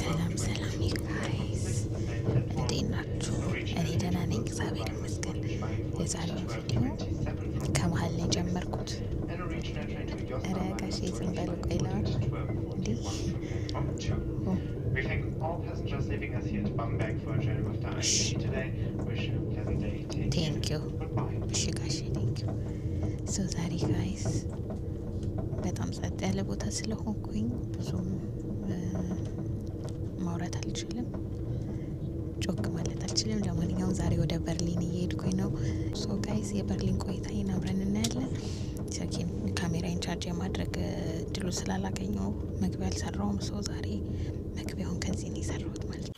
ሰላም ጋይስ እንዴት ናችሁ? እኔ ደህና ነኝ እግዚአብሔር ይመስገን። የዛሬውን ቪዲዮ ከመሀል ላይ ጀመርኩት። ኧረ ጋሼ ዝም በሉ ቆይ ላውራ እንዴ። We thank all passengers leaving us here at Bamberg for a journey with the ICE today. Wish you a pleasant day. Thank you. እሺ ጋሼ thank you. So ዛሬ ጋይስ በጣም ጸጥ ያለ ቦታ ስለሆንኩኝ ብዙም ማውራት አልችልም፣ ጮክ ማለት አልችልም። ለማንኛውም ዛሬ ወደ በርሊን እየሄድኩኝ ነው። ሶ ጋይስ የበርሊን ቆይታዬን አብረን እናያለን። ሰኪን ካሜራዬን ቻርጅ የማድረግ ድሉ ስላላገኘው መግቢያ አልሰራውም። ሶ ዛሬ መግቢያውን ከዚህ ነው የሰራሁት ማለት ነው።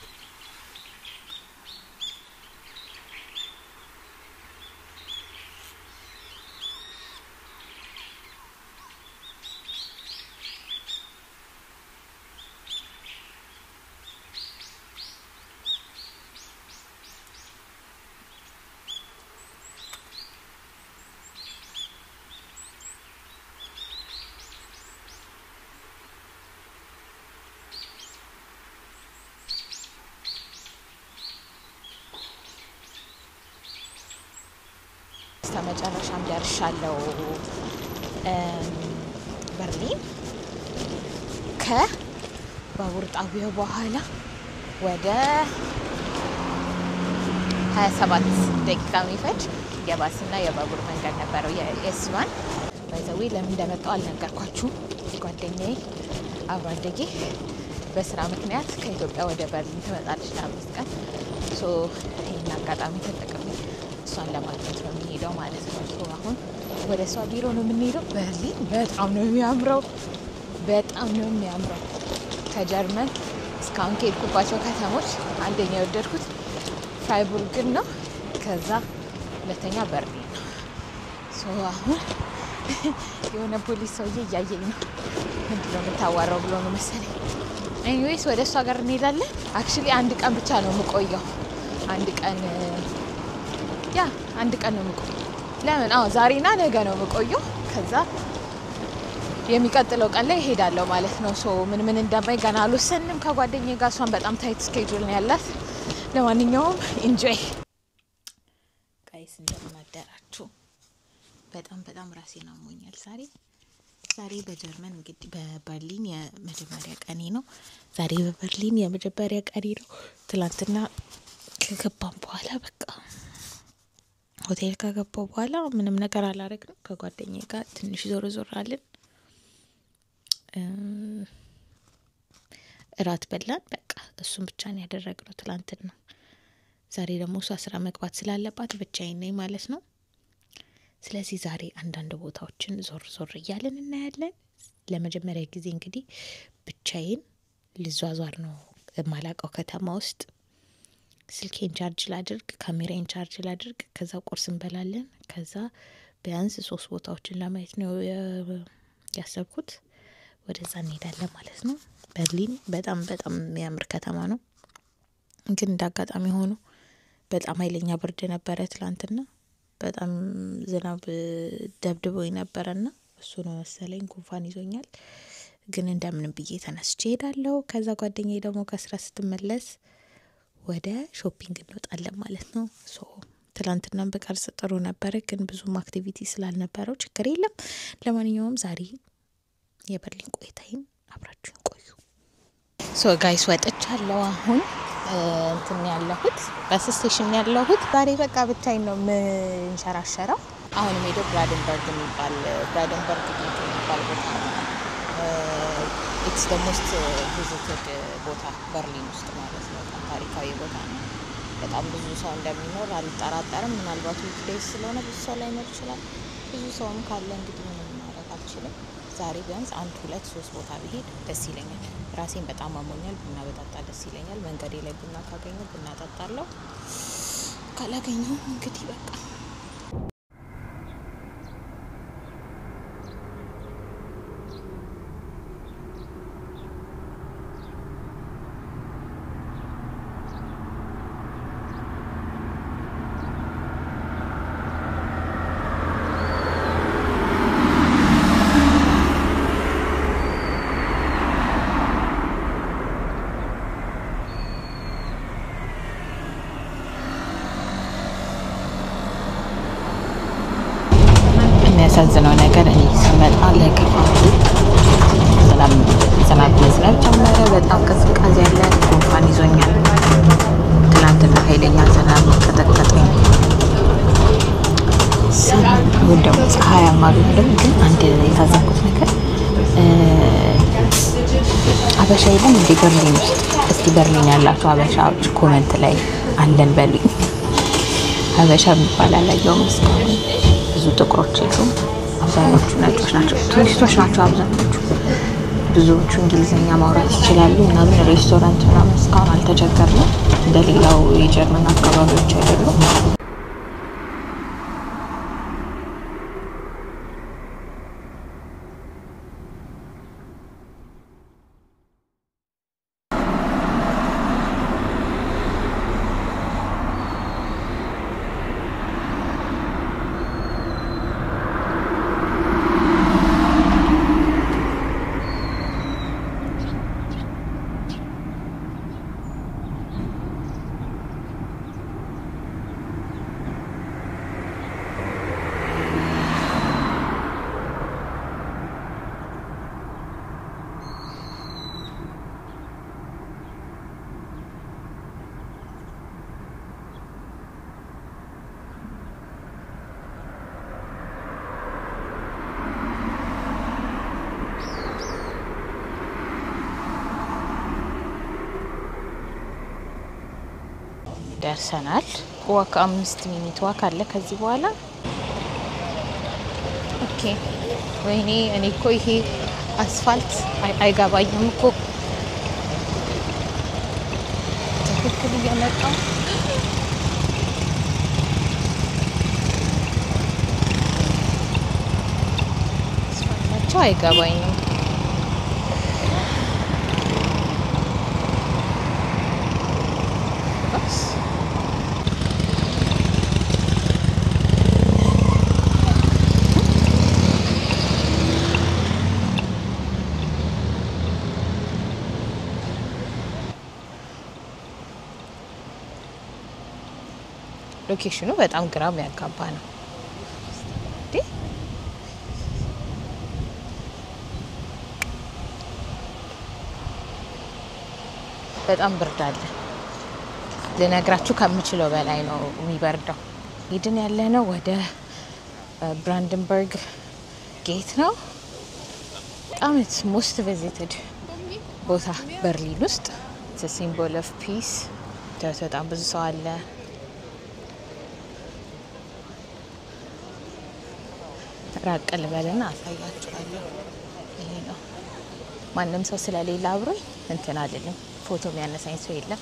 መጨረሻም ደርሻለሁ በርሊን። ከባቡር ጣቢያው በኋላ ወደ 27 ደቂቃ የሚፈጅ የባስና የባቡር መንገድ ነበረው የኤስ1። በዛው ለምን እንደመጣው አልነገርኳችሁም። ጓደኛዬ አብራ አደጌ በስራ ምክንያት ከኢትዮጵያ ወደ በርሊን ትመጣለች ለ5 ቀን። ሶ ይሄን አጋጣሚ ተጠቅሜ እሷን ለማግኘት ነው የምንሄደው ማለት ነው። ሶ አሁን ወደ እሷ ቢሮ ነው የምንሄደው። በርሊን በጣም ነው የሚያምረው፣ በጣም ነው የሚያምረው። ከጀርመን እስካሁን ከሄድኩባቸው ከተሞች አንደኛ የወደድኩት ፍራይቡርግን ነው። ከዛ ሁለተኛ በርሊን ነው። ሶ አሁን የሆነ ፖሊስ ሰውዬ እያየኝ ነው። ምንድነው የምታዋራው ብሎ ነው መሰለኝ። ኤኒዌይስ ወደ እሷ ጋር እንሄዳለን። አክቹሊ አንድ ቀን ብቻ ነው የምቆየው። አንድ ቀን ነው የምቆየው። ለምን ዛሬና ነገ ነው የምቆየው። ከዛ የሚቀጥለው ቀን ላይ ሄዳለሁ ማለት ነው። ሶ ምን እንደማይ ገና አልወሰንም ከጓደኛዬ ጋር። እሷን በጣም ታይት ስኬጁል ነው ያላት። ለማንኛውም ኢንጆይ ጋይስ። እንደምናደራችሁ በጣም ራሴን አሞኛል ዛሬ በጀርመን እንግዲህ በበርሊን የመጀመሪያ ቀኔ ነው። ዛሬ በበርሊን የመጀመሪያ ቀኔ ነው። ትላንትና ከገባን በኋላ በቃ ሆቴል ከገባው በኋላ ምንም ነገር አላረግንም። ከጓደኛዬ ጋር ትንሽ ዞር አለን። እራት በላን። በቃ እሱን ብቻ ነው ያደረግነው ትላንትና። ዛሬ ደግሞ እሷ ስራ መግባት ስላለባት ብቻዬን ነኝ ማለት ነው። ስለዚህ ዛሬ አንዳንድ ቦታዎችን ዞር እያለን እናያለን። ለመጀመሪያ ጊዜ እንግዲህ ብቻዬን ልዟዟር ነው የማላውቀው ከተማ ውስጥ። ስልኬን ቻርጅ ላድርግ፣ ካሜራዬን ቻርጅ ላድርግ፣ ከዛ ቁርስ እንበላለን። ከዛ ቢያንስ 3 ቦታዎችን ለማየት ነው ያሰብኩት። ወደዛ እንሄዳለን ማለት ነው። በርሊን በጣም የሚያምር ከተማ ነው። ግን እንዳጋጣሚ ሆኖ በጣም ኃይለኛ ብርድ ነበረ ትላንትና። በጣም ዝናብ ደብድቦኝ ነበርና እሱ ነው መሰለኝ ጉንፋን ይዞኛል። ግን እንደምንም ብዬ ተነስቼ ሄዳለሁ። ከዛ ጓደኛዬ ደግሞ ከስራ ስትመለስ ወደ ሾፒንግ እንወጣለን ማለት ነው። ሶ ትላንትናም በቀርጽ ጥሩ ነበር፣ ግን ብዙም አክቲቪቲ ስላልነበረው ችግር የለም። ለማንኛውም ዛሬ የበርሊን ቆይታዬን አብራችሁን ቆዩ። ሶ ጋይስ ወጥቻለሁ። አሁን ያለሁት በስ ስቴሽን ያለሁት። ዛሬ በቃ ብቻዬን ነው የምንሸራሸረው። አሁን ሄዶ ብራደንበርግ የሚባል ቦታ ኢትስ ዘ ሞስት ቪዚትድ ቦታ በርሊን ውስጥ ማለት ነው። ታሪካዊ ቦታ ነው። በጣም ብዙ ሰው እንደሚኖር አልጠራጠርም። ምናልባት ዊክዴይስ ስለሆነ ብዙ ሰው ላይኖር ይችላል። ብዙ ሰውም ካለ እንግዲህ ምንም ማድረግ አልችልም። ዛሬ ቢያንስ 1 2 3 ቦታ ብሄድ ደስ ይለኛል። ራሴን በጣም አሞኛል። ቡና በጠጣ ደስ ይለኛል። መንገዴ ላይ ቡና ካገኘሁ ቡና ጠጣለሁ። ካላገኘሁ እንግዲህ በቃ የሚያሳዝነው ነገር እኔ ስመጣ ለከፋቱ ዝናብ መዝነብ ጀመረ። በጣም ቅዝቃዜ ያለ ጉንፋን ይዞኛል። ትናንትና ኃይለኛ ዝናብ ቀጠቀጠኝ። አሁን ደግሞ ፀሐያማ ቢሆንም ግን አንድ የታዘብኩት ነገር አበሻ የለም እንደ በርሊን ውስጥ። እስቲ በርሊን ያላችሁ አበሻዎች ኮሜንት ላይ አለን በሉኝ። አበሻ የሚባል አላየሁም እስካሁን። ብዙ ጥቁሮች የሉም። አብዛኞቹ ነጮች ናቸው፣ ቱሪስቶች ናቸው አብዛኞቹ። ብዙዎቹ እንግሊዝኛ ማውራት ይችላሉ እና ምን ሬስቶራንት ምናምን እስካሁን አልተቸገርንም። እንደሌላው የጀርመን አካባቢዎች አይደሉም። ደርሰናል። ዋካ 5 ሚኒት ዋካ አለ ከዚህ በኋላ። ኦኬ ወይኔ እኔ እኮ ይሄ አስፋልት አይገባኝም እኮ ትክክል እየመጣው አስፋልታቸው አይገባኝም። ሎኬሽኑ በጣም ግራም ያጋባ ነው። በጣም ብርድ አለ። ልነግራችሁ ከምችለው በላይ ነው የሚበርደው። ሄድን ያለነው ወደ ብራንደንበርግ ጌት ነው። በጣም ሞስት ቪዚትድ ቦታ በርሊን ውስጥ ሲምቦል ኦፍ ፒስ። በጣም ብዙ ሰው አለ። ራቅ ልበልና አሳያችኋለሁ። ይሄ ነው። ማንም ሰው ስለሌለ አብሮኝ እንትን አይደለም። ፎቶ የሚያነሳኝ ሰው የለም።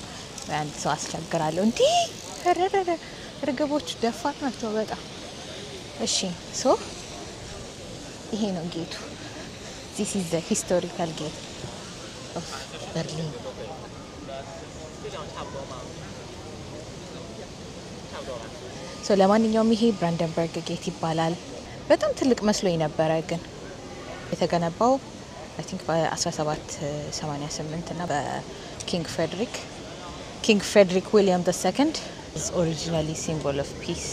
አንድ ሰው አስቸግራለሁ። እንዴ ረረረ እርግቦች ደፋር ናቸው በጣም። እሺ ሶ ይሄ ነው ጌቱ። this is the historical gate of Berlin. ሶ ለማንኛውም ይሄ ብራንደንበርግ ጌት ይባላል። በጣም ትልቅ መስሎኝ ነበረ ግን የተገነባው I think በ1788 እና በኪንግ ፍሬድሪክ ዊሊያም II is originally symbol of peace.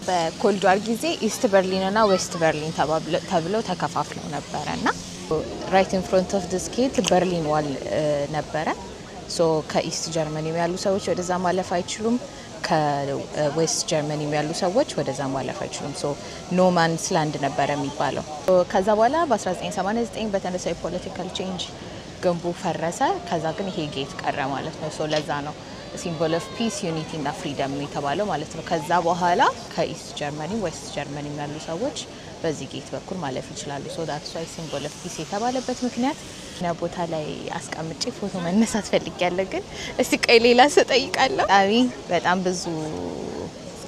በኮልድ ዋር ጊዜ ኢስት በርሊን እና ዌስት በርሊን ተብለው ተከፋፍለው ነበረና right in front of this gate በርሊን ዋል ነበረ። ሶ ከኢስት ጀርመኒ ያሉ ሰዎች ወደዛ ማለፍ አይችሉም። ከዌስት ጀርመኒ ያሉ ሰዎች ወደዛ ማለፍ አይችሉም። ሶ ኖማንስ ላንድ ነበር የሚባለው። ከዛ በኋላ በ1989 በተነሳው ፖለቲካል ቼንጅ ግንቡ ፈረሰ። ከዛ ግን ይሄ ጌት ቀረ ማለት ነው። ሶ ለዛ ነው ሲምቦል ኦፍ ፒስ ዩኒቲ እና ፍሪደም የተባለው ማለት ነው። ከዛ በኋላ ከኢስት ጀርመኒ ዌስት ጀርመኒ ያሉ ሰዎች በዚህ ጌት በኩል ማለፍ ይችላሉ። ሶ ዳትስ ዋይ ሲምቦል ኦፍ ፒስ የተባለበት ምክንያት ነው። ቦታ ላይ አስቀምጬ ፎቶ መነሳት ፈልጊያለሁ ግን እስቲ ቀይ ሌላ ሰጠይቃለሁ። በጣም ብዙ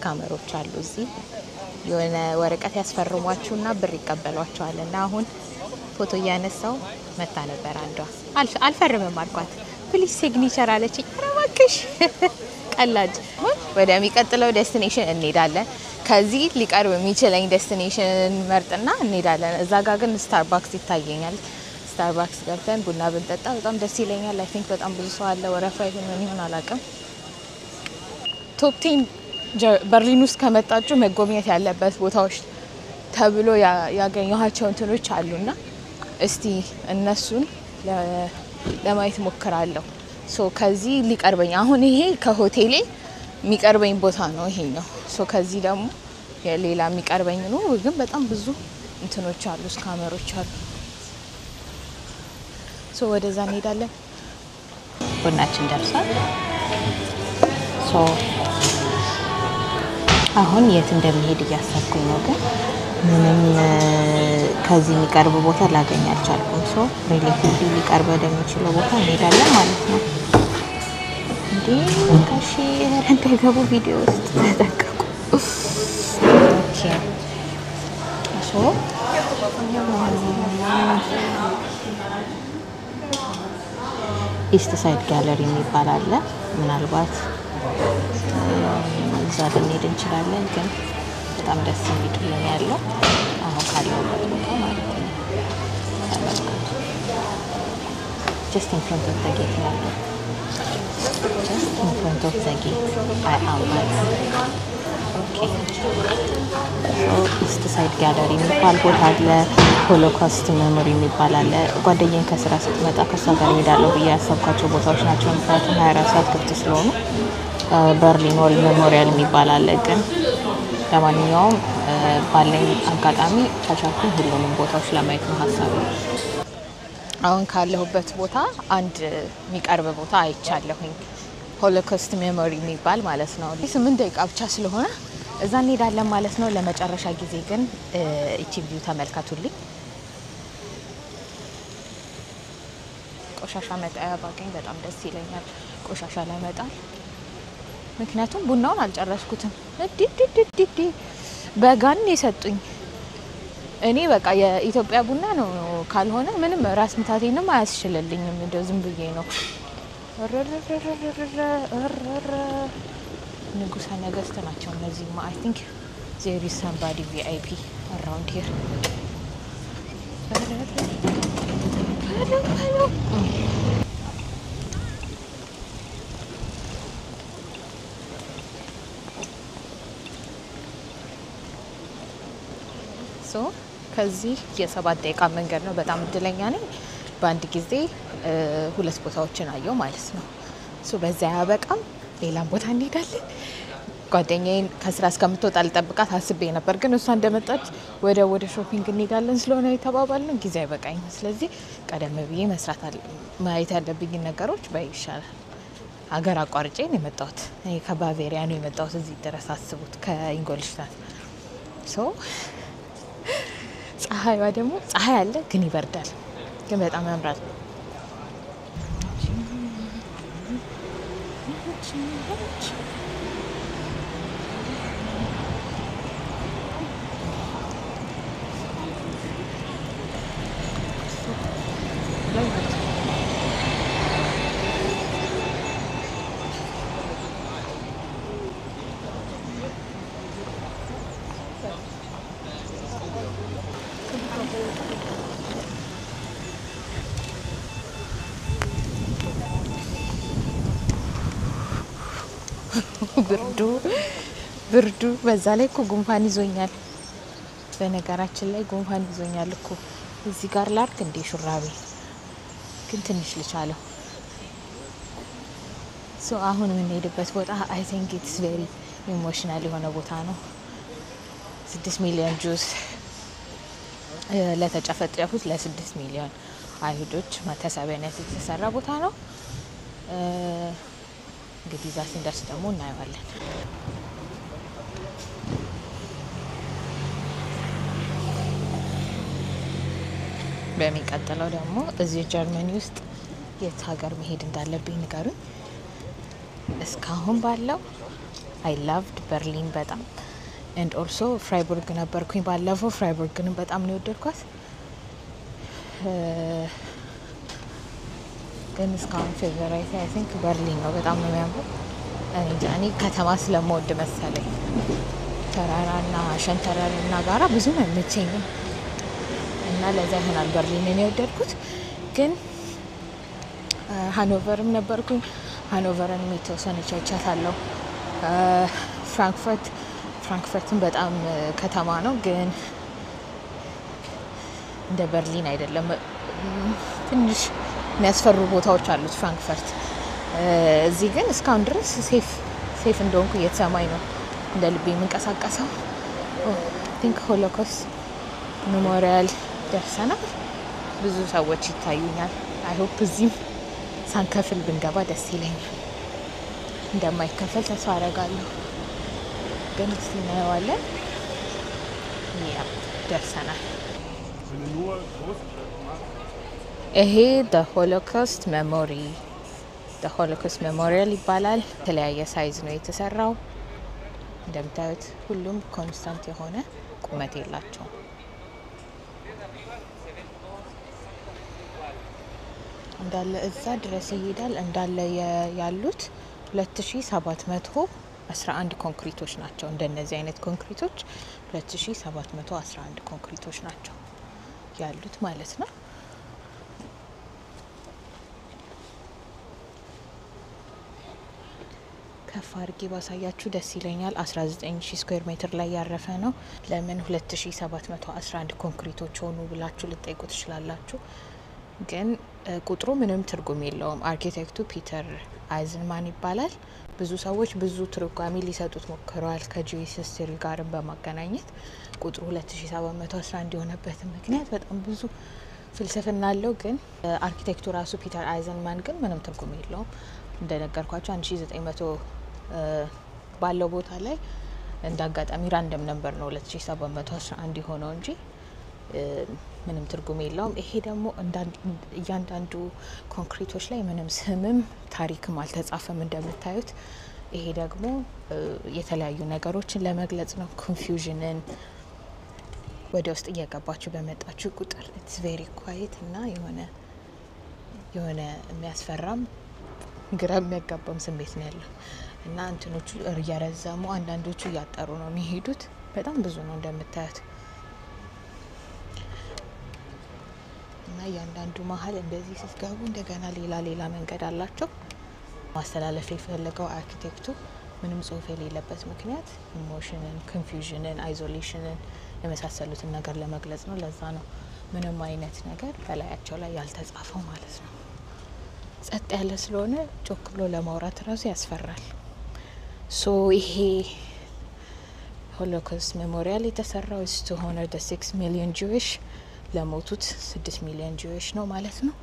ካሜራዎች አሉ እዚህ። የሆነ ወረቀት ያስፈርሟችሁና ብር ይቀበሏችኋልና አሁን ፎቶ ያነሳው መታ ነበር አንዷ። አልፈርምም አልኳት። ፕሊዝ ሲግኒቸር አለችኝ። አረባክሽ ቀላጅ። ወደሚቀጥለው ዴስቲኔሽን እንሄዳለን። ከዚህ ሊቀርብ የሚችለኝ ዴስቲኔሽን መርጥና እንሄዳለን። እዛ ጋር ግን ስታርባክስ ይታየኛል። ስታርባክስ ገብተን ቡና ብንጠጣ በጣም ደስ ይለኛል። አይ ቲንክ በጣም ብዙ ሰው አለ። ወረፋ ይሆን አላውቅም። ቶፕ 10 በርሊን ውስጥ ከመጣችሁ መጎብኘት ያለበት ቦታዎች ተብሎ ያገኘኋቸው እንትኖች አሉና እስቲ እነሱን ለማየት ሞክራለሁ። ሶ ከዚህ ሊቀርበኝ አሁን ይሄ ከሆቴሌ የሚቀርበኝ ቦታ ነው ይሄኛው። ሶ ከዚህ ደግሞ የሌላ የሚቀርበኝ ነው፣ ግን በጣም ብዙ እንትኖች አሉ፣ ስካመሮች አሉ። ሶ ወደዛ እንሄዳለን። ቡናችን ደርሷል። ሶ አሁን የት እንደሚሄድ እያሰብኩኝ ነው፣ ግን ምንም ከዚህ የሚቀርብ ቦታ ላገኝ አልቻልኩም። ሶ ሪሌቲቭሊ ሊቀርብ ወደሚችለው ቦታ እንሄዳለን ማለት ነው። እንዴ ካሺ እንዳይገቡ ቪዲዮ ውስጥ ተጠቀቁ። ኦኬ ሶ ኢስት ሳይድ ጋለሪ የሚባል አለ። ምናልባት እዛ ልንሄድ እንችላለን፣ ግን በጣም ደስ የሚል ነው ያለው አሁን ካለሁበት ቦታ ማለት ነው። just in front of the gate ያለው just in front of the gate I am right. okay so ኢስት ሳይድ ጋለሪ የሚባል ቦታ አለ። ሆሎኮስት ሜሞሪ የሚባል አለ። ጓደኛዬን ከስራ ስትመጣ ከሷ ጋር እሄዳለሁ ብዬ ያሰብኳቸው ቦታዎች ናቸው፣ ምክንያቱም 24 ሰዓት ክፍት ስለሆኑ። በርሊን ዎል ሜሞሪያል የሚባል አለ። ግን ለማንኛውም ባለኝ አጋጣሚ ተቻልኩኝ ሁሉንም ቦታዎች ለማየት ነው ሀሳቤ። አሁን ካለሁበት ቦታ አንድ የሚቀርብ ቦታ አይቻለሁኝ፣ ሆሎኮስት ሜሞሪ የሚባል ማለት ነው። 8 ደቂቃ ብቻ ስለሆነ እዛ እንሄዳለን ማለት ነው። ለመጨረሻ ጊዜ ግን እቺ ቪው ተመልከቱልኝ። ቆሻሻ መጣያ ባገኝ በጣም ደስ ይለኛል፣ ቆሻሻ ለመጣል። ምክንያቱም ቡናውን አልጨረስኩትም። ዲዲዲዲዲ በጋን የሰጡኝ እኔ በቃ የኢትዮጵያ ቡና ነው ካልሆነ ምንም ራስ ምታቴንም አያስችልልኝም። እንደው ዝም ብዬ ነው። ንጉሰ ነገስት ናቸው እነዚህማ። I think there is somebody VIP around here. so ከዚህ የ7 ደቂቃ መንገድ ነው። በጣም እድለኛ ነኝ። በአንድ ጊዜ 2 ቦታዎችን አየው ማለት ነው። ሶ በዛ ያበቃም ሌላም ቦታ እንሄዳለን። ጓደኛዬን ከስራ እስከምትወጣ ልጠብቃት አስቤ ነበር፣ ግን እሷ እንደመጣች ወደ ሾፒንግ እንሄዳለን ስለሆነ የተባባልነው ጊዜ አይበቃኝም። ስለዚህ ቀደም ብዬ ማየት ያለብኝ ነገሮች ይሻላል። ሀገር አቋርጬ ነው የመጣሁት። እኔ ከባቬሪያ ነው የመጣሁት እዚህ ድረስ አስቡት፣ ከኢንጎልሽታት። ሶ ፀሐይዋ ደግሞ ፀሐይ አለ ግን ይበርዳል፣ ግን በጣም ያምራል። ብርዱ በዛ ላይ እኮ ጉንፋን ይዞኛል። በነገራችን ላይ ጉንፋን ይዞኛል እኮ። እዚህ ጋር ላርክ እንዴ ሹራቤ ግን ትንሽ ልቻለው። ሶ አሁን የምንሄድበት ቦታ አይ ቲንክ ኢትስ ቬሪ ኢሞሽናል የሆነ ቦታ ነው። 6 ሚሊዮን ጁስ ለተጨፈጨፉት ለ6 ሚሊዮን አይሁዶች መታሰቢያነት የተሰራ ቦታ ነው። እንግዲህ እዛ ስንደርስ ደግሞ እናየዋለን። በሚቀጥለው ደግሞ እዚህ ጀርመኒ ውስጥ የት ሀገር መሄድ እንዳለብኝ ንገሩኝ። እስካሁን ባለው አይ ላቭድ በርሊን በጣም ኤንድ ኦልሶ ፍራይቡርግ ነበርኩኝ ባለፈው። ፍራይቡርግንም በጣም ነው የወደድኳት። ግን እስካሁን ፌቨራይት አይ ቲንክ በርሊን ነው። በጣም ነው የሚያምረው። እኔ ከተማ ስለምወድ መሰለኝ ተራራና ሸንተረርና ጋራ ብዙ ነው የምትቸኝም እና ለዛ ይሆናል በርሊንን የወደድኩት። ግን ሃኖቨርም ነበርኩኝ። ሃኖቨርን የተወሰነ ቻቻታለሁ። ፍራንክፈርትን በጣም ከተማ ነው፣ ግን እንደ በርሊን አይደለም። ትንሽ የሚያስፈሩ ቦታዎች አሉት ፍራንክፈርት። እዚህ ግን እስካሁን ድረስ ሴፍ እንደሆንኩ እየተሰማኝ ነው እንደ ልቤ የምንቀሳቀሰው። ቲንክ ሆሎኮስት ሜሞሪያል ደርሰናል። ብዙ ሰዎች ይታዩኛል። አይ ሆፕ እዚህም ሳንከፍል ብንገባ ደስ ይለኛል። እንደማይከፈል ተስፋ አደርጋለሁ። ግን እስቲ እናየዋለን። ደርሰናል። ይሄ ሆሎኮስት ሜሞሪያል ይባላል። የተለያየ ሳይዝ ነው የተሰራው። እንደምታዩት ሁሉም ኮንስታንት የሆነ ቁመት የላቸውም። እንዳለ እዛ ድረስ ይሄዳል። እንዳለ ያሉት 2711 ኮንክሪቶች ናቸው። እንደነዚህ አይነት ኮንክሪቶች 2711 ኮንክሪቶች ናቸው ያሉት ማለት ነው። ከፍ አድርጌ ባሳያችሁ ደስ ይለኛል። 19000 ስኩዌር ሜትር ላይ ያረፈ ነው። ለምን 2711 ኮንክሪቶች ሆኑ ብላችሁ ልጠይቁ ትችላላችሁ። ግን ቁጥሩ ምንም ትርጉም የለውም። አርኪቴክቱ ፒተር አይዝንማን ይባላል። ብዙ ሰዎች ብዙ ትርጓሜ ሊሰጡት ሞክረዋል ከጂኦስ ሂስትሪ ጋር በማገናኘት። ቁጥሩ 2711 የሆነበት ምክንያት በጣም ብዙ ፍልስፍና አለው። ግን አርኪቴክቱ ራሱ ፒተር አይዝንማን ግን ምንም ትርጉም የለውም። እንደነገርኳቸው 1900 ባለው ቦታ ላይ እንዳጋጣሚ ራንደም ነበር ነው 2711 የሆነው እንጂ ምንም ትርጉም የለውም። ይሄ ደግሞ እያንዳንዱ ኮንክሪቶች ላይ ምንም ስምም ታሪክም አልተጻፈም እንደምታዩት። ይሄ ደግሞ የተለያዩ ነገሮችን ለመግለጽ ነው። ኮንፊውዥንን ወደ ውስጥ እየገባችሁ በመጣችሁ ቁጥር ኢትስ ቬሪ ኳይት እና የሆነ የሚያስፈራም ግራ የሚያጋባም ስሜት ነው ያለው እና እንትኖቹ እየረዘሙ አንዳንዶቹ እያጠሩ ነው የሚሄዱት። በጣም ብዙ ነው እንደምታዩት እና እያንዳንዱ መሀል እንደዚህ ስትገቡ እንደገና ሌላ መንገድ አላቸው። ማስተላለፍ የፈለገው አርኪቴክቱ ምንም ጽሁፍ የሌለበት ምክንያት ኢሞሽንን፣ ኮንፊውዥንን፣ አይዞሌሽንን የመሳሰሉትን ነገር ለመግለጽ ነው። ለዛ ነው ምንም አይነት ነገር ከላያቸው ላይ ያልተጻፈው ማለት ነው። ጸጥ ያለ ስለሆነ ጮክ ብሎ ለማውራት ራሱ ያስፈራል። ይሄ ሆሎኮስት ሜሞሪያል የተሰራው ሆነ 6 ሚሊዮን ጂዊሽ ለሞቱት 6 ሚሊዮን ጂዊሽ ነው ማለት ነው።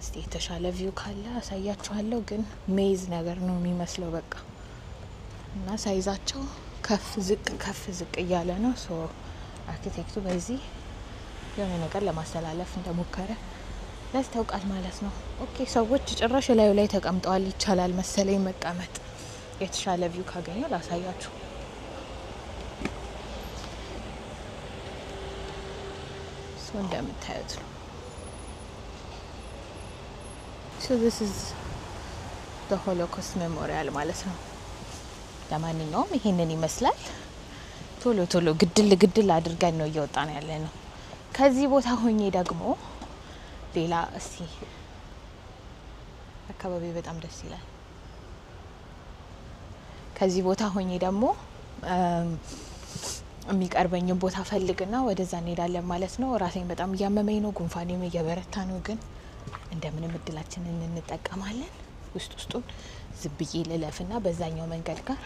እስቲ የተሻለ ቪው ካለ አሳያችኋለሁ። ግን ሜዝ ነገር ነው የሚመስለው በቃ እና ሳይዛቸው ከፍ ዝቅ እያለ ነው። አርኪቴክቱ በዚህ የሆነ ነገር ለማስተላለፍ እንደሞከረ ያስታውቃል ማለት ነው። ኦኬ ሰዎች ጭራሽ ላዩ ላይ ተቀምጠዋል። ይቻላል መሰለኝ መቀመጥ። የተሻለ ቪው ካገኘው ላሳያችሁ። እንደምታዩት ነው። this is the Holocaust Memorial ማለት ነው። ለማንኛውም ይሄንን ይመስላል። ቶሎ ግድል አድርገን ነው እየወጣን ያለ ነው። ከዚህ ቦታ ሆኜ ደግሞ ሌላ እስቲ አካባቢ በጣም ደስ ይላል። ከዚህ ቦታ ሆኜ ደግሞ የሚቀርበኝ ቦታ ፈልግና ወደዛ እንሄዳለን ማለት ነው። ራሴን በጣም እያመመኝ ነው፣ ጉንፋኔም እየበረታ ነው። ግን እንደምንም እድላችንን እንጠቀማለን። ውስጡን ዝብዬ ልለፍና በዛኛው መንገድ ጋር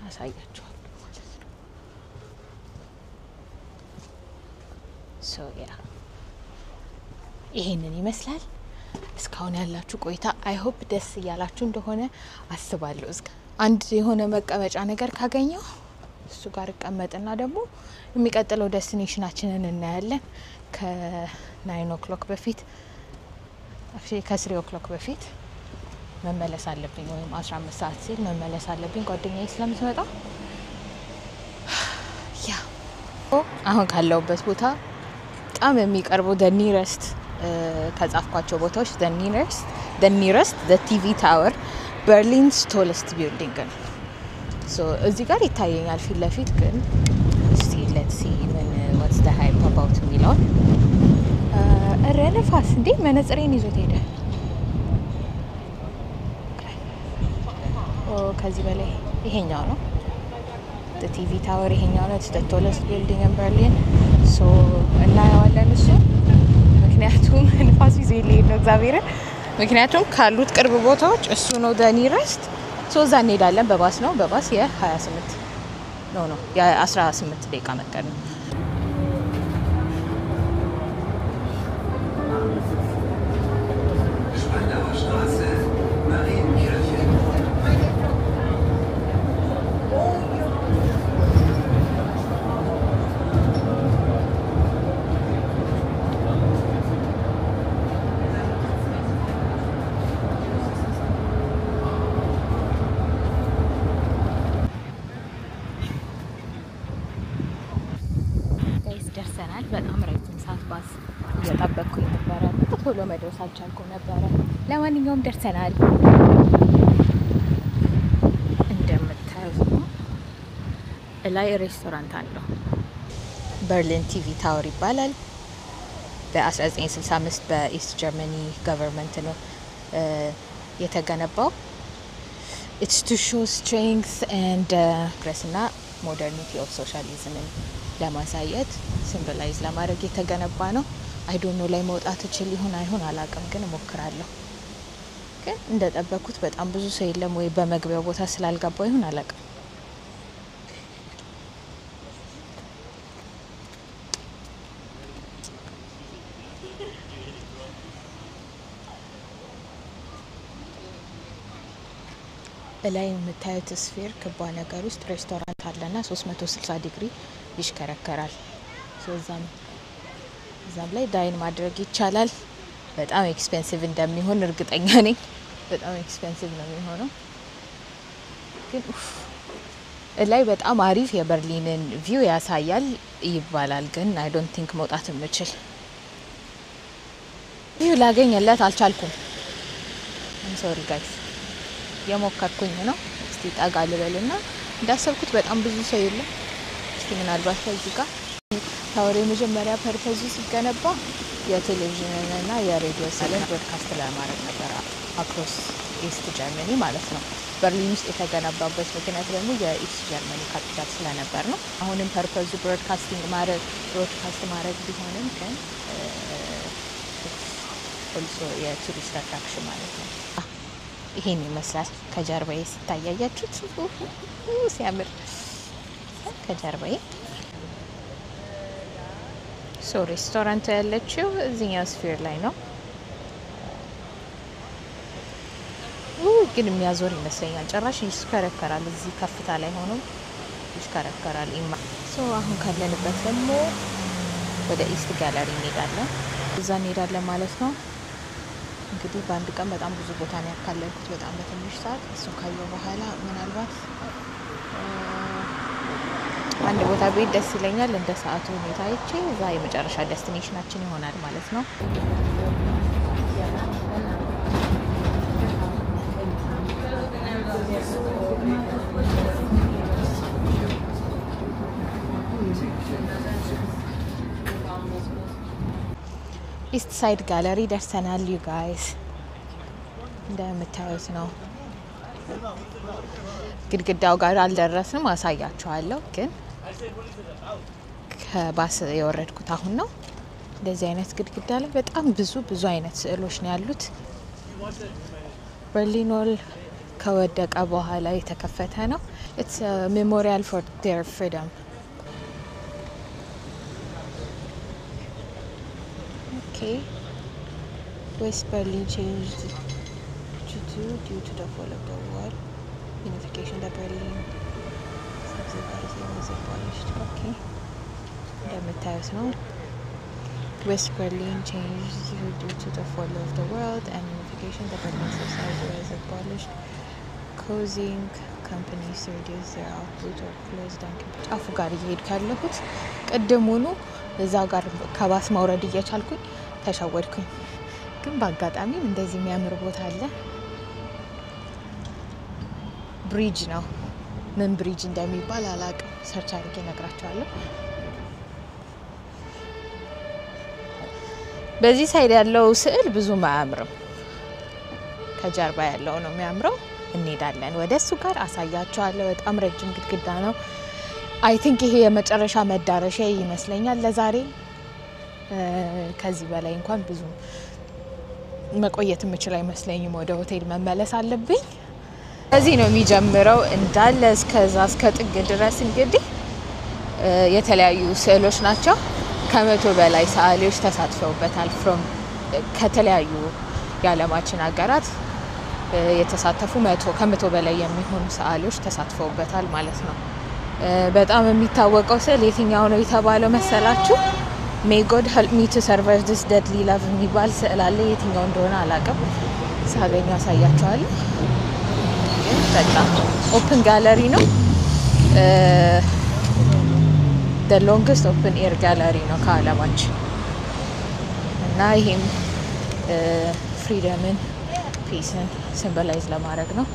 አሳያችኋለሁ ማለት ነው። ይሄንን ይመስላል። እስካሁን ያላችሁ ቆይታ አይ ሆፕ ደስ እያላችሁ እንደሆነ አስባለሁ። አንድ የሆነ መቀመጫ ነገር ካገኘው እሱ ጋር እቀመጥና ደግሞ የሚቀጥለው ዴስቲኔሽናችንን እናያለን። ከ9 o'clock በፊት ከ3 o'clock በፊት መመለስ አለብኝ፣ ወይም 15 ሰዓት ሲል መመለስ አለብኝ ጓደኛዬ ስለምትመጣ። አሁን ካለውበት ቦታ በጣም የሚቀርበው ኒረስት ከጻፍኳቸው ቦታዎች ኒረስት ቲቪ ታወር በርሊንስ ቶለስት ቢልዲንግ ነው። እዚህ ጋር ይታየኛል ፊት ለፊት። ግን እስቲ ሌትስ ሲ ምን ዋትስ ዘ ሃይፕ አባውት የሚለውን ነፋስ እንዴ መነጽሬን ይዞት ሄደ። ከዚህ በላይ ይሄኛው ነው ቲቪ ታወር፣ ይሄኛው ነው ቶለስት ቢልዲንግ ኢን በርሊን። ሶ እናየዋለን እሱ ምክንያቱም ንፋስ ይዞ ይሄድ ነው እግዚአብሔር ምክንያቱም ካሉት ቅርብ ቦታዎች እሱ ነው ኒረስት ሶ እዛ እንሄዳለን በባስ ነው በባስ የ28 ነው የ18 ደቂቃ መንገድ ነው ደርሰናል በጣም ረጅም ሰዓት ባስ እየጠበቅኩኝ ነበር ቶሎ መድረስ አልቻልኩም ነበር ለማንኛውም ደርሰናል እንደምታዩት ላይ ሬስቶራንት አለው በርሊን ቲቪ ታወር ይባላል በ1965 በኢስት ጀርመኒ ገቨርንመንት ነው የተገነባው it's to show strength and progress እና modernity of socialism ለማሳየት ሲምቦላይዝ ለማድረግ የተገነባ ነው አይ ዶንት ኖ ላይ መውጣት እችል ይሁን አይሁን አላውቅም ግን እሞክራለሁ ግን እንደጠበኩት በጣም ብዙ ሰው የለም ወይ በመግቢያው ቦታ ስላልገባው ይሁን አላውቅም ላይ የምታዩት ስፌር ክባ ነገር ውስጥ ሬስቶራንት አለና 360 ዲግሪ ይሽከረከራል እዛም ላይ ዳይን ማድረግ ይቻላል በጣም ኤክስፔንሲቭ እንደሚሆን እርግጠኛ ነኝ በጣም ኤክስፔንሲቭ ነው የሚሆነው ግን ላይ በጣም አሪፍ የበርሊንን ቪው ያሳያል ይባላል ግን አይ ዶንት ቲንክ መውጣት የምችል ይሁ ላገኝለት አልቻልኩም I'm sorry guys የሞከርኩኝ ነው እስቲ ጣጋ ልበልና እንዳሰብኩት በጣም ብዙ ሰው የለም እስቲ ምናልባት ከዚህ ጋር ታወሬ መጀመሪያ ፐርፐዙ ሲገነባ የቴሌቪዥን እና የሬዲዮ ሳይለንት ብሮድካስት ለማድረግ ነበር አክሮስ ኢስት ጀርመኒ ማለት ነው በርሊን ውስጥ የተገነባበት ምክንያት ደግሞ የኢስት ጀርመኒ ካፒታል ስለነበር ነው አሁንም ፐርፐዙ ብሮድካስት ማድረግ ቢሆንም ግን also የቱሪስት አትራክሽን ማለት ነው ይሄን ይመስላል ከጀርባዬ ሲታያያችሁት ሲያምር ከጀርባዬ ሶ ሬስቶራንት ያለችው እዚህኛው ስፌር ላይ ነው ግን የሚያዞር ይመስለኛል ጭራሽ ይሽከረከራል እዚህ ከፍታ ላይ ሆኖ ይሽከረከራል ሶ አሁን ካለንበት ደግሞ ወደ ኢስት ጋለሪ እንሄዳለን ማለት ነው እንግዲህ በአንድ ቀን በጣም ብዙ ቦታ ነው ያካለልኩት በጣም በትንሽ ሰዓት እሱ ካየው በኋላ ምናልባት አንድ ቦታ ቤት ደስ ይለኛል እንደ ሰዓቱ ሁኔታ አይቼ እዛ የመጨረሻ ዴስቲኔሽናችን ይሆናል ማለት ነው ኢስት ሳይድ ጋለሪ ደርሰናል you guys እንደምታዩት ነው ግድግዳው ጋር አልደረስንም አሳያችኋለሁ ግን ከባስ የወረድኩት አሁን ነው እንደዚህ አይነት ግድግዳ ላይ በጣም ብዙ አይነት ስዕሎች ነው ያሉት በርሊን ዎል ከወደቀ በኋላ የተከፈተ ነው it's a memorial for their freedom okay West Berlin changed due to the fall of the wall unification of Berlin was abolished okay እንደምታዩት ነው West Berlin changed due to the fall of the world and unification the Berlin society was abolished causing companies to reduce their output or close down ጫፉ ጋር እየሄድኩ ያለሁት ቀደሙኑ እዛው ጋር ከባስ ማውረድ እየቻልኩኝ ተሻወድኩኝ ግን በአጋጣሚ እንደዚህ የሚያምር ቦታ አለ ብሪጅ ነው ምን ብሪጅ እንደሚባል አላውቅም ሰርች አድርጌ እነግራችኋለሁ በዚህ ሳይድ ያለው ስዕል ብዙም አያምርም ከጀርባ ያለው ነው የሚያምረው እንሄዳለን ወደሱ ጋር አሳያችኋለሁ በጣም ረጅም ግድግዳ ነው አይ ቲንክ ይሄ የመጨረሻ መዳረሻ ይመስለኛል ለዛሬ። ከዚህ በላይ እንኳን ብዙ መቆየት የምችል አይመስለኝም። ወደ ሆቴል መመለስ አለብኝ። እዚህ ነው የሚጀምረው እንዳለ እስከዛ እስከ ጥግ ድረስ እንግዲህ የተለያዩ ስዕሎች ናቸው። ከ100 በላይ ሰዓሊዎች ተሳትፈውበታል። ከተለያዩ የዓለማችን ሀገራት የተሳተፉ ከ100 በላይ የሚሆኑ ሰዓሊዎች ተሳትፈውበታል ማለት ነው። በጣም የሚታወቀው ስዕል የትኛው ነው የተባለው መሰላችሁ? May God help me to survive this deadly love የሚባል ስዕል አለ። የትኛው እንደሆነ አላውቅም። ሳገኝ አሳያችኋለሁ። ግን በጣም ኦፕን ጋለሪ ነው። the longest open air gallery ነው ከዓለማችን እና ይሄም ፍሪደምን ፒስን ሲምቦላይዝ ለማድረግ ነው።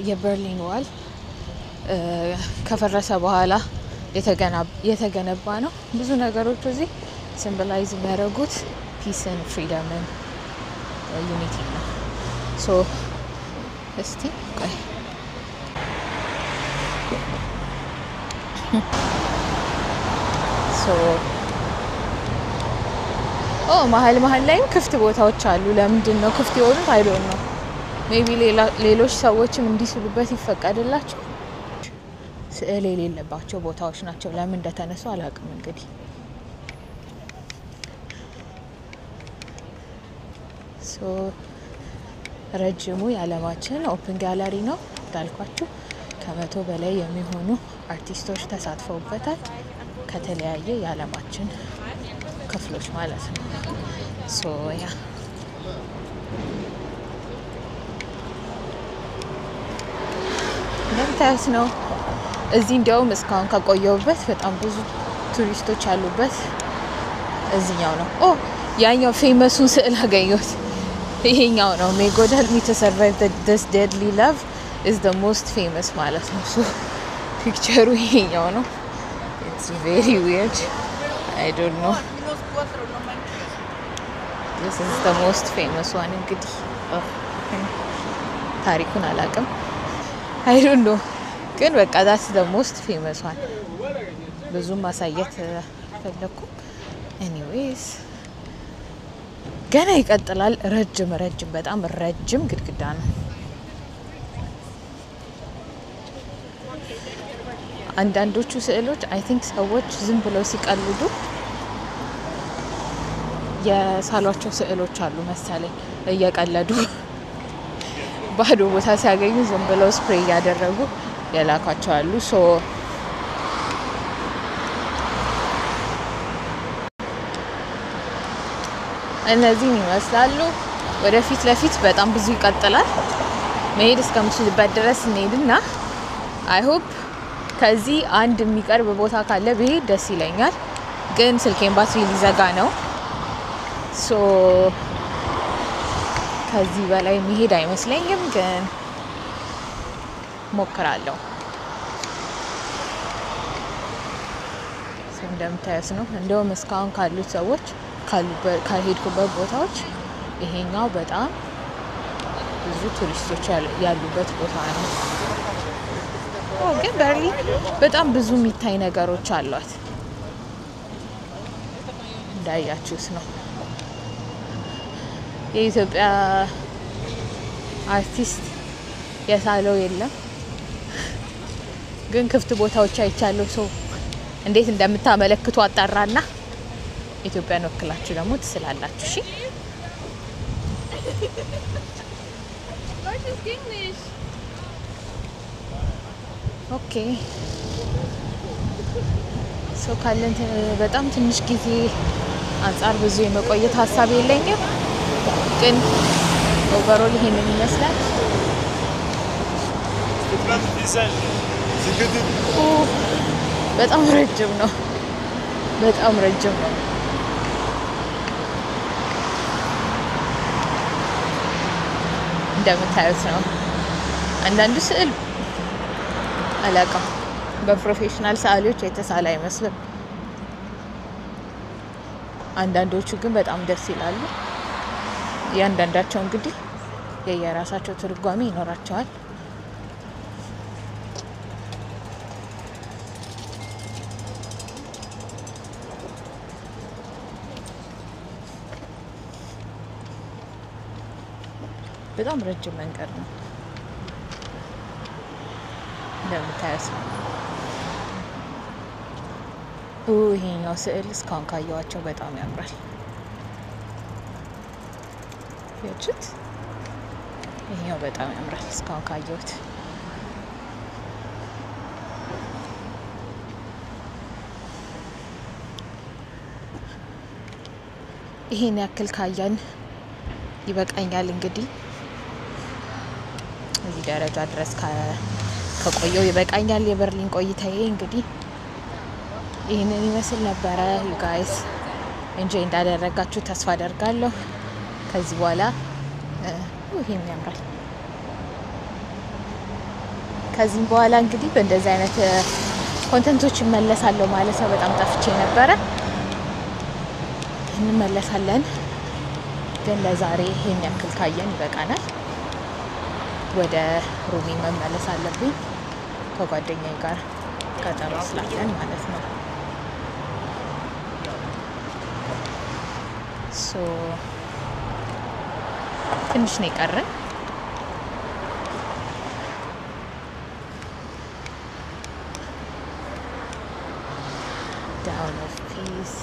የበርሊን ዋል ከፈረሰ በኋላ የተገነባ ነው። ብዙ ነገሮች እዚህ ሲምቦላይዝ የሚያደርጉት ፒስን፣ ፍሪደምን፣ ዩኒቲ ነው። ሶ እስቲ ቆይ መሀል ላይም ክፍት ቦታዎች አሉ። ለምንድን ነው ክፍት የሆኑት? አይ ዶንት ኖ። ሜቢ ሌሎች ሰዎችም እንዲስሉበት ይፈቀድላቸው። ስዕል የሌለባቸው ቦታዎች ናቸው። ለምን እንደተነሱ አላውቅም። እንግዲህ ረጅሙ የዓለማችን ኦፕን ጋለሪ ነው እንዳልኳችሁ። ከ100 በላይ የሚሆኑ አርቲስቶች ተሳትፈውበታል ከተለያየ የዓለማችን ክፍሎች ማለት ነው። ያ እንደምታዩት ነው። እዚህ እንዲያውም እስካሁን ከቆየሁበት በጣም ብዙ ቱሪስቶች ያሉበት እዚህኛው ነው። ያኛው ፌመሱን ስዕል አገኘሁት። ይሄኛው ነው May God help me to survive this deadly love is the most famous ማለት ነው። ፒክቸሩ ይሄኛው ነው። It's very weird. I don't know. This is the most famous one እንግዲህ ታሪኩን አላውቅም። I don't know. ግን በቃ that's the most famous one. ብዙም ማሳየት ፈለኩም። anyways ገና ይቀጥላል። ረጅም በጣም ረጅም ግድግዳ ነው። አንዳንዶቹ ስዕሎች አይ ቲንክ ሰዎች ዝም ብለው ሲቀልዱ የሳሏቸው ስዕሎች አሉ መሰለኝ። እየቀለዱ ባዶ ቦታ ሲያገኙ ዝም ብለው ስፕሬይ ያደረጉ የላካቸው አሉ። እነዚህ ይመስላሉ። ወደፊት ለፊት በጣም ብዙ ይቀጥላል። መሄድ እስከምችልበት ድረስ እንሄድና አይ ሆፕ ከዚህ አንድ የሚቀርብ ቦታ ካለ ብሄድ ደስ ይለኛል። ግን ስልኬን ባትሪ ሊዘጋ ነው። ከዚህ በላይ መሄድ አይመስለኝም፣ ግን ሞክራለሁ። እንደምታዩት ነው። እንደውም እስካሁን ካሉት ሰዎች ካልሄድኩበት ቦታዎች ይሄኛው በጣም ብዙ ቱሪስቶች ያሉበት ቦታ ነው። ግን በርሊን በጣም ብዙ የሚታይ ነገሮች አሏት እንዳያችሁት ነው። የኢትዮጵያ አርቲስት የሳለው የለም፣ ግን ክፍት ቦታዎች አይቻለሁ። ሰው እንዴት እንደምታመለክቱ አጣራና ኢትዮጵያን ወክላችሁ ደግሞ ትስላላችሁ። እሺ ኦኬ። ካለን በጣም ትንሽ ጊዜ አንጻር ብዙ የመቆየት ሀሳብ የለኝም፣ ግን ኦቨሮል ይሄንን ይመስላል። በጣም ረጅም ነው። እንደምታዩት ነው። አንዳንዱ ስዕል አላውቅም፣ በፕሮፌሽናል ሰዓሊዎች የተሳለ አይመስልም። አንዳንዶቹ ግን በጣም ደስ ይላሉ። እያንዳንዳቸው እንግዲህ የየራሳቸው ትርጓሜ ይኖራቸዋል። በጣም ረጅም መንገድ ነው እንደምታዩት። ይሄኛው ስዕል እስካሁን ካየኋቸው በጣም ያምራል። ያችሁት ይሄኛው በጣም ያምራል እስካሁን ካየሁት። ይሄን ያክል ካያን ይበቃኛል። እንግዲህ እዚህ ደረጃ ድረስ ከቆየው ይበቃኛል። የበርሊን ቆይታዬ እንግዲህ ይሄንን ይመስል ነበረ። ዩ ጋይስ ኢንጆይ እንዳደረጋችሁ ተስፋ አደርጋለሁ። ከዚህ በኋላ ይሄም ያምራል። ከዚህም በኋላ እንግዲህ በእንደዚህ አይነት ኮንተንቶች እመለሳለሁ ማለት ነው። በጣም ጠፍቼ ነበረ። እንመለሳለን፣ ግን ለዛሬ ይሄን ያክል ካየን ይበቃናል። ወደ ሩሚ መመለስ አለብኝ ከጓደኛዬ ጋር ቀጠሮ ስላለን ማለት ነው። ትንሽ ነው የቀረን። ዳውን ኦፍ ፒስ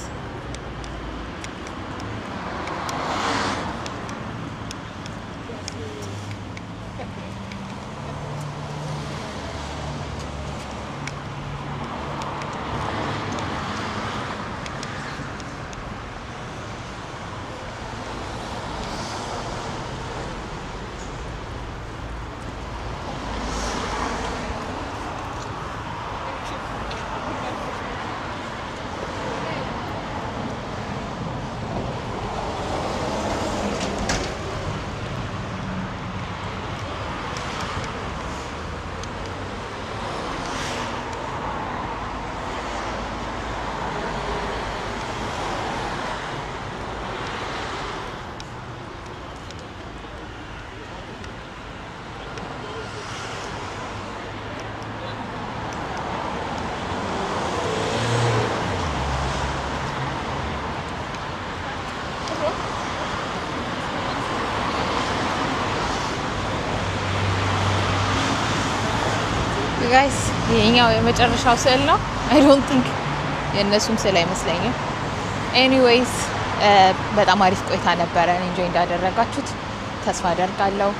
ጋይስ ይሄኛው የመጨረሻው ስዕል ነው። አይ ዶንት ቲንክ የነሱም ስዕል አይመስለኝም። ኤኒዌይስ በጣም አሪፍ ቆይታ ነበረ። ኢንጆይ እንዳደረጋችሁት ተስፋ አደርጋለሁ።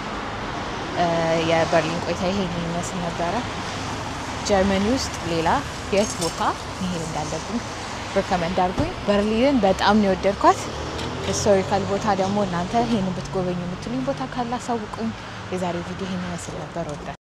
የበርሊን ቆይታ ይሄን ይመስል ነበረ። ጀርመኒ ውስጥ ሌላ የት ቦታ መሄድ እንዳለብኝ ሪከመንድ አድርጉኝ። በርሊንን በጣም ነው የወደድኳት። ሂስቶሪካል ቦታ ደግሞ እናንተ ይሄንን ብትጎበኙ የምትሉኝ ቦታ ካለ አሳውቁኝ። የዛሬው ቪዲዮ ይሄን ይመስል ነበር። ወደ